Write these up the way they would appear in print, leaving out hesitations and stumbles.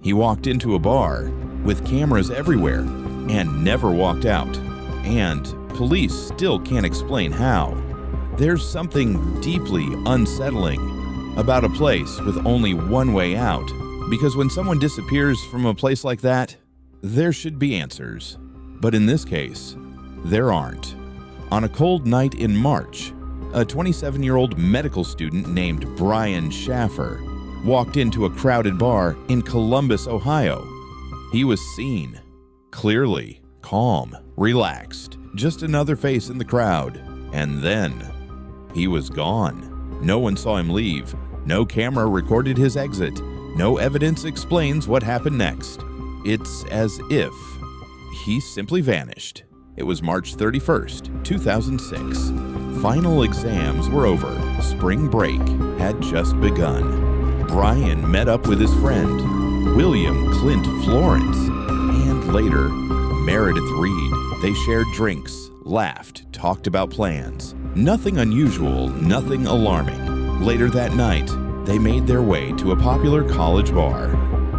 He walked into a bar with cameras everywhere and never walked out. And police still can't explain how. There's something deeply unsettling about a place with only one way out, because when someone disappears from a place like that, there should be answers. But in this case, there aren't. On a cold night in March, a 27-year-old medical student named Brian Shaffer walked into a crowded bar in Columbus, Ohio. He was seen, clearly, calm, relaxed, just another face in the crowd. And then, he was gone. No one saw him leave. No camera recorded his exit. No evidence explains what happened next. It's as if he simply vanished. It was March 31st, 2006. Final exams were over. Spring break had just begun. Brian met up with his friend, William Clint Florence, and later, Meredith Reed. They shared drinks, laughed, talked about plans. Nothing unusual, nothing alarming. Later that night, they made their way to a popular college bar,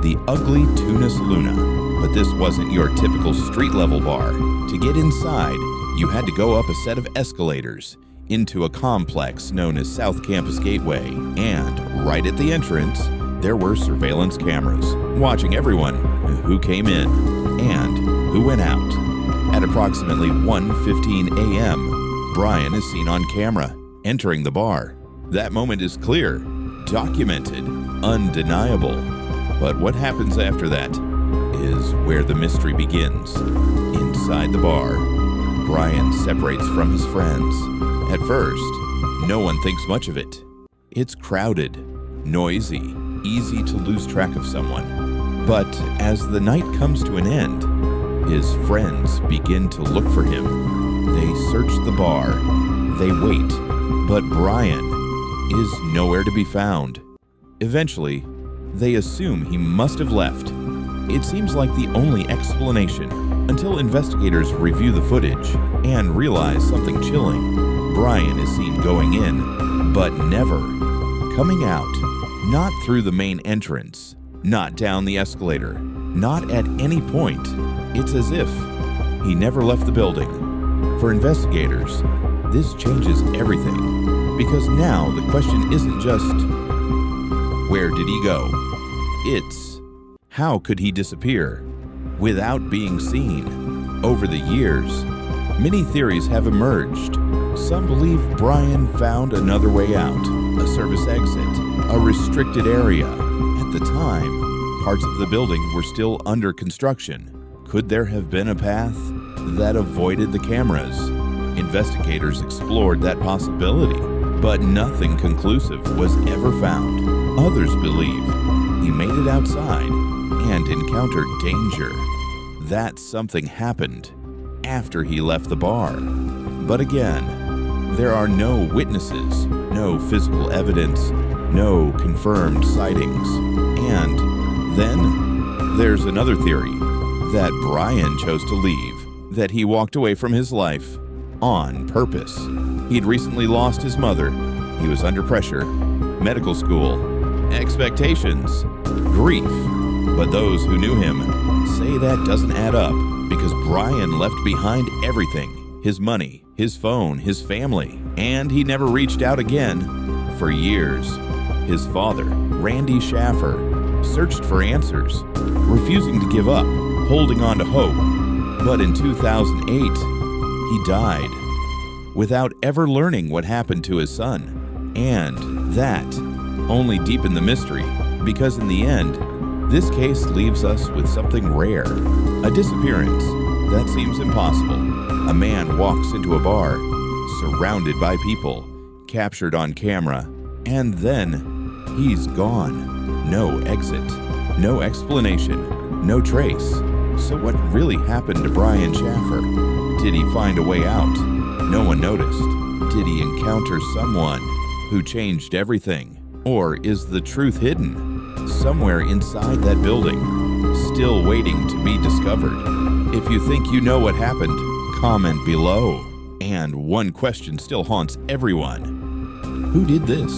the Ugly Tunis Luna. But this wasn't your typical street-level bar. To get inside, you had to go up a set of escalators into a complex known as South Campus Gateway, and right at the entrance, there were surveillance cameras watching everyone who came in and who went out. At approximately 1:15 a.m., Brian is seen on camera entering the bar. That moment is clear, documented, undeniable. But what happens after that is where the mystery begins. Inside the bar, Brian separates from his friends. At first, no one thinks much of it. It's crowded, noisy, easy to lose track of someone. But as the night comes to an end, his friends begin to look for him. They search the bar, they wait, but Brian is nowhere to be found. Eventually, they assume he must have left. It seems like the only explanation until investigators review the footage and realize something chilling. Brian is seen going in, but never coming out. Not through the main entrance, not down the escalator, not at any point. It's as if he never left the building. For investigators, this changes everything, because now the question isn't just, where did he go? It's, how could he disappear without being seen? Over the years, many theories have emerged. Some believe Brian found another way out, a service exit, a restricted area. At the time, parts of the building were still under construction. Could there have been a path that avoided the cameras? Investigators explored that possibility, but nothing conclusive was ever found. Others believe he made it outside and encountered danger. That something happened after he left the bar. But again, there are no witnesses, no physical evidence, no confirmed sightings. And then there's another theory, that Brian chose to leave, that he walked away from his life on purpose. He'd recently lost his mother, he was under pressure, medical school, expectations, grief. But those who knew him say that doesn't add up, because Brian left behind everything, his money, his phone, his family, and he never reached out again for years. His father, Randy Shaffer, searched for answers, refusing to give up, holding on to hope. But in 2008, he died without ever learning what happened to his son. And that only deepened the mystery, because in the end, this case leaves us with something rare, a disappearance that seems impossible. A man walks into a bar, surrounded by people, captured on camera, and then he's gone. No exit, no explanation, no trace. So what really happened to Brian Shaffer? Did he find a way out? No one noticed. Did he encounter someone who changed everything? Or is the truth hidden somewhere inside that building, still waiting to be discovered? If you think you know what happened, comment below. And one question still haunts everyone. Who did this?